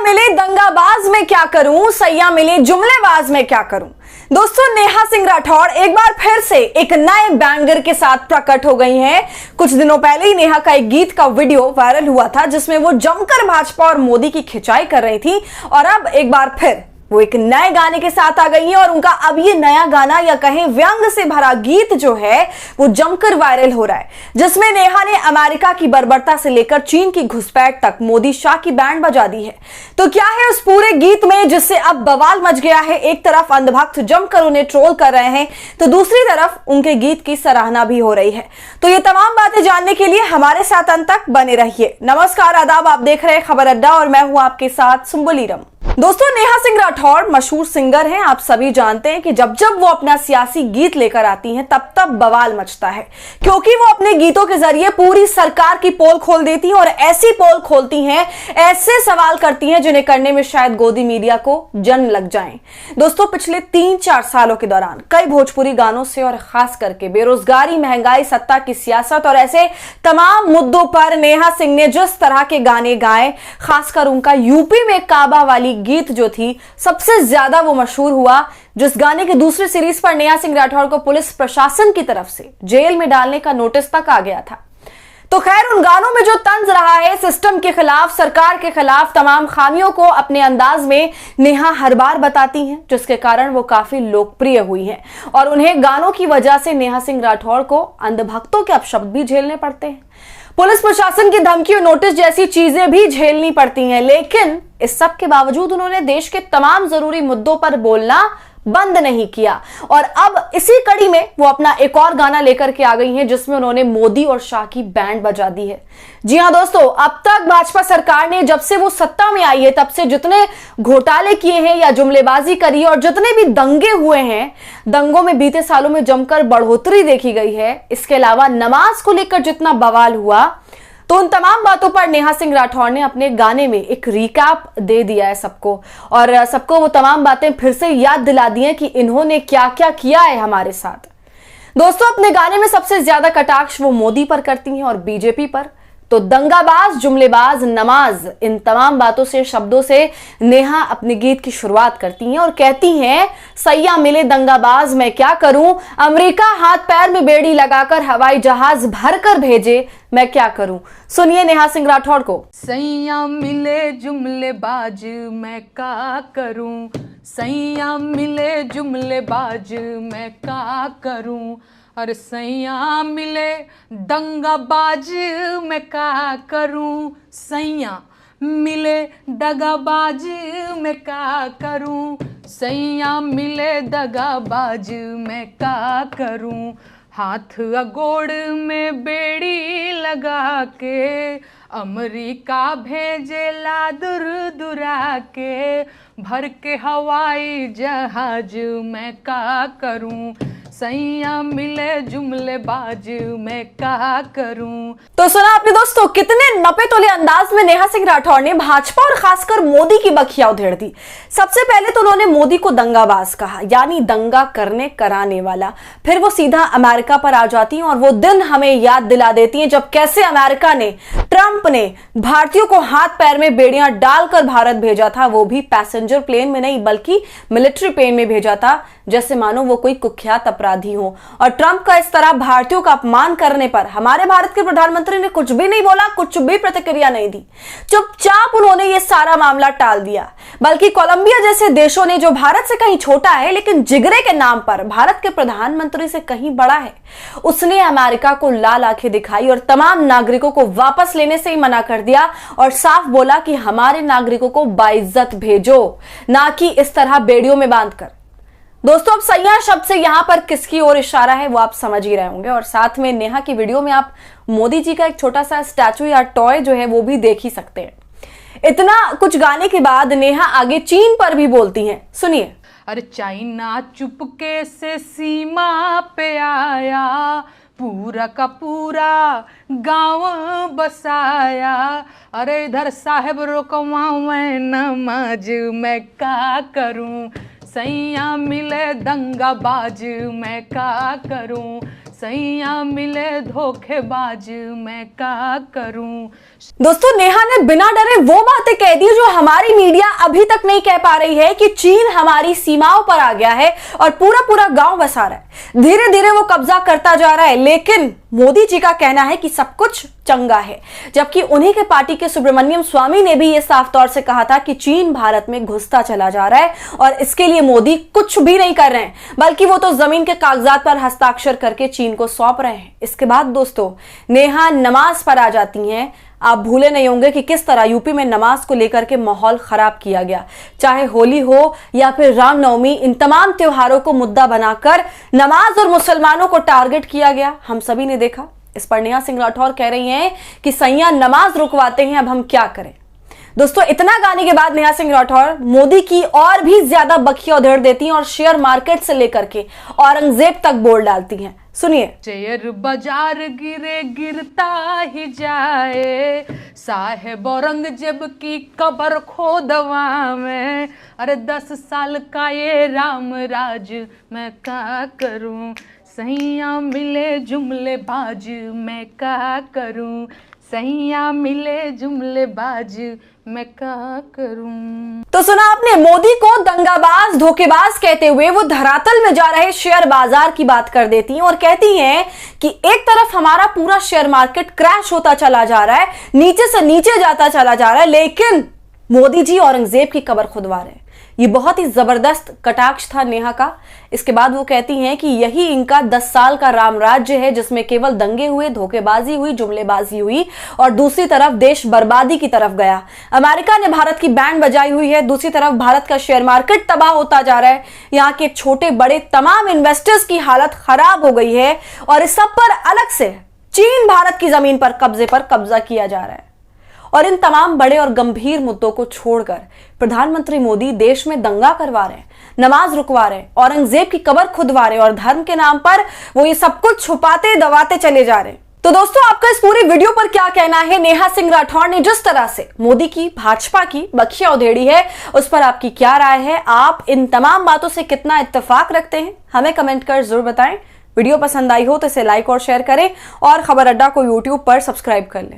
मिले दंगाबाज में क्या करूं, सैया मिले जुमलेबाज में क्या करूं। दोस्तों, नेहा सिंह राठौड़ एक बार फिर से एक नए बैंगर के साथ प्रकट हो गई हैं। कुछ दिनों पहले ही नेहा का एक गीत का वीडियो वायरल हुआ था जिसमें वो जमकर भाजपा और मोदी की खिंचाई कर रही थी और अब एक बार फिर वो एक नए गाने के साथ आ गई हैं और उनका अब ये नया गाना या कहें व्यंग से भरा गीत जो है वो जमकर वायरल हो रहा है, जिसमें नेहा ने अमेरिका की बर्बरता से लेकर चीन की घुसपैठ तक मोदी शाह की बैंड बजा दी है। तो क्या है उस पूरे गीत में जिससे अब बवाल मच गया है। एक तरफ अंधभक्त जमकर उन्हें ट्रोल कर रहे हैं तो दूसरी तरफ उनके गीत की सराहना भी हो रही है। तो ये तमाम बातें जानने के लिए हमारे साथ अंत तक बने रहिए। नमस्कार, आदाब, आप देख रहे हैं खबर अड्डा और मैं हूं आपके साथ सुम्बुलीरम। दोस्तों, नेहा सिंह राठौड़ मशहूर सिंगर हैं। आप सभी जानते हैं कि जब जब वो अपना सियासी गीत लेकर आती हैं तब तब बवाल मचता है, क्योंकि वो अपने गीतों के जरिए पूरी सरकार की पोल खोल देती हैं और ऐसी पोल खोलती हैं, ऐसे सवाल करती हैं जिन्हें करने में शायद गोदी मीडिया को जन्म लग जाए। दोस्तों, पिछले 3-4 सालों के दौरान कई भोजपुरी गानों से और खास करके बेरोजगारी, महंगाई, सत्ता की सियासत और ऐसे तमाम मुद्दों पर नेहा सिंह ने जिस तरह के गाने गाए, खासकर उनका यूपी में काबा वाली गीत जो थी सबसे ज्यादा वो मशहूर हुआ, जिस गाने की दूसरी सीरीज पर नेहा सिंह राठौड़ को पुलिस प्रशासन की तरफ से जेल में डालने का नोटिस तक आ गया था। तो खैर, उन गानों में जो तंज रहा है सिस्टम के खिलाफ, सरकार के खिलाफ, तमाम खामियों को अपने अंदाज में नेहा हर बार बताती हैं, जिसके कारण वो काफी लोकप्रिय हुई हैं और उन्हें गानों की वजह से नेहा सिंह राठौड़ को अंधभक्तों के अपशब्द भी झेलने पड़ते हैं, पुलिस प्रशासन की धमकी और नोटिस जैसी चीजें भी झेलनी पड़ती हैं। लेकिन इस सब के बावजूद उन्होंने देश के तमाम जरूरी मुद्दों पर बोलना बंद नहीं किया और अब इसी कड़ी में वो अपना एक और गाना लेकर के आ गई हैं जिसमें उन्होंने मोदी और शाह की बैंड बजा दी है। जी हां दोस्तों, अब तक भाजपा सरकार ने जब से वो सत्ता में आई है तब से जितने घोटाले किए हैं या जुमलेबाजी करी है और जितने भी दंगे हुए हैं, दंगों में बीते सालों में जमकर बढ़ोतरी देखी गई है। इसके अलावा नमाज को लेकर जितना बवाल हुआ, तो उन तमाम बातों पर नेहा सिंह राठौड़ ने अपने गाने में एक रिकैप दे दिया है सबको और सबको वो तमाम बातें फिर से याद दिला दी हैं कि इन्होंने क्या क्या किया है हमारे साथ। दोस्तों, अपने गाने में सबसे ज्यादा कटाक्ष वो मोदी पर करती हैं और बीजेपी पर। तो दंगाबाज, जुमलेबाज, नमाज, इन तमाम बातों से, शब्दों से नेहा अपने गीत की शुरुआत करती हैं और कहती हैं, सैया मिले दंगाबाज मैं क्या करूं, अमेरिका हाथ पैर में बेड़ी लगाकर हवाई जहाज भर कर भेजे मैं क्या करूं। सुनिए नेहा सिंह राठौड़ को। सैया मिले जुमलेबाज मैं क्या करूं, सैया मिले जुमलेबाज मैं क्या करूं, अरे सैया मिले दंगाबाज मैं क्या करूं, सैया मिले दगाबाज मैं क्या करूं, सैया मिले दगाबाज मैं क्या करूं, हाथ अगोड़ में बेड़ी लगा के अमेरिका भेजेला दूर दुरा के, भर के हवाई जहाज मैं क्या करूं, सैया मिले जुमलेबाज मैं क्या करूं। तो सुना आपने दोस्तों, कितने नपे तोले अंदाज में नेहा सिंह राठौड़ ने भाजपा और खासकर मोदी की बखिया उधेड़ दी। सबसे पहले तो उन्होंने मोदी को दंगाबाज कहा, यानी दंगा करने कराने वाला। फिर वो सीधा अमेरिका पर आ जाती हैं और वो दिन हमें याद दिला देती हैं जब कैसे अमेरिका ने, ट्रंप ने भारतीयों को हाथ पैर में बेड़ियां डालकर भारत भेजा था, वो भी पैसेंजर प्लेन में नहीं बल्कि मिलिट्री प्लेन में भेजा था, जैसे मानो वो कोई कुख्यात अपराधी हो। और ट्रंप का इस तरह भारतीयों का अपमान करने पर हमारे भारत के प्रधानमंत्री ने कुछ भी नहीं बोला, कुछ भी प्रतिक्रिया नहीं दी। चुपचाप उन्होंने ये सारा मामला टाल दिया। बल्कि कोलंबिया जैसे देशों ने, जो भारत से कहीं छोटा है लेकिन जिगरे के नाम पर भारत के प्रधानमंत्री से कहीं बड़ा है, उसने अमेरिका को लाल आंखें दिखाई और तमाम नागरिकों को वापस लेने से ही मना कर दिया और साफ बोला कि हमारे नागरिकों को बाइज्जत भेजो, ना कि इस तरह बेड़ियों में बांधकर। दोस्तों, अब सैया शब्द से यहां पर किसकी ओर इशारा है वो आप समझ ही रहे होंगे और साथ में नेहा की वीडियो में आप मोदी जी का एक छोटा सा स्टैचू या टॉय जो है वो भी देख ही सकते हैं। इतना कुछ गाने के बाद नेहा आगे चीन पर भी बोलती हैं, सुनिए। अरे चाइना चुपके से सीमा पे आया, पूरा का पूरा गांव बसाया, अरे इधर साहेब रोकवावे नमाज मैं क्या करूं, सैया मिले दंगाबाज मैं क्या करूं, सैया मिले धोखेबाज मैं क्या करूं। दोस्तों, नेहा ने बिना डरे वो बातें कह दी जो हमारी मीडिया अभी तक नहीं कह पा रही है कि चीन हमारी सीमाओं पर आ गया है और पूरा पूरा गांव बसा रहा है। धीरे धीरे वो कब्जा करता जा रहा है, लेकिन मोदी जी का कहना है कि सब कुछ चंगा है, जबकि उन्हीं के पार्टी के सुब्रमण्यम स्वामी ने भी ये साफ तौर से कहा था कि चीन भारत में घुसता चला जा रहा है और इसके लिए मोदी कुछ भी नहीं कर रहे हैं, बल्कि वो तो जमीन के कागजात पर हस्ताक्षर करके चीन को सौंप रहे हैं। इसके बाद दोस्तों, नेहा नमाज पर आ जाती हैं। आप भूले नहीं होंगे कि किस तरह यूपी में नमाज को लेकर के माहौल खराब किया गया। चाहे होली हो या फिर रामनवमी, इन तमाम त्योहारों को मुद्दा बनाकर नमाज और मुसलमानों को टारगेट किया गया, हम सभी ने देखा। इस पर नेहा सिंह राठौर कह रही हैं कि सैया नमाज रुकवाते हैं, अब हम क्या करें। दोस्तों, इतना गाने के बाद नेहा सिंह राठौर मोदी की और भी ज्यादा बखिया उधेड़ देती हैं और शेयर मार्केट से लेकर के औरंगजेब तक बोल डालती हैं। सुनिए। शेयर बाजार गिरे गिरता ही जाए, साहेब औरंगजेब की कब्र खोदवा में, अरे 10 साल का ये राम राज मैं क्या करूं, सैया मिले जुमले बाज मैं क्या करूं, सैया मिले जुमले बाज मैं क्या करूं। तो सुना आपने, मोदी को दंगाबाज धोखेबाज कहते हुए वो धरातल में जा रहे शेयर बाजार की बात कर देती हैं और कहती हैं कि एक तरफ हमारा पूरा शेयर मार्केट क्रैश होता चला जा रहा है, नीचे से नीचे जाता चला जा रहा है, लेकिन मोदी जी औरंगजेब की कब्र खुदवा रहे हैं। ये बहुत ही जबरदस्त कटाक्ष था नेहा का। इसके बाद वो कहती हैं कि यही इनका 10 साल का राम राज्य है, जिसमें केवल दंगे हुए, धोखेबाजी हुई, जुमलेबाजी हुई और दूसरी तरफ देश बर्बादी की तरफ गया। अमेरिका ने भारत की बैंड बजाई हुई है, दूसरी तरफ भारत का शेयर मार्केट तबाह होता जा रहा है, यहाँ के छोटे बड़े तमाम इन्वेस्टर्स की हालत खराब हो गई है और इस सब पर अलग से चीन भारत की जमीन पर कब्जा किया जा रहा है। और इन तमाम बड़े और गंभीर मुद्दों को छोड़कर प्रधानमंत्री मोदी देश में दंगा करवा रहे हैं, नमाज रुकवा रहे हैं, औरंगजेब की कब्र खुदवा रहे हैं और धर्म के नाम पर वो ये सब कुछ छुपाते दबाते चले जा रहे हैं। तो दोस्तों, आपका इस पूरी वीडियो पर क्या कहना है? नेहा सिंह राठौर ने जिस तरह से मोदी की, भाजपा की बखिया उधेड़ी है, उस पर आपकी क्या राय है? आप इन तमाम बातों से कितना इत्तेफाक रखते हैं? हमें कमेंट कर जरूर बताएं। वीडियो पसंद आई हो तो इसे लाइक और शेयर करें और खबर अड्डा को यूट्यूब पर सब्सक्राइब कर लें।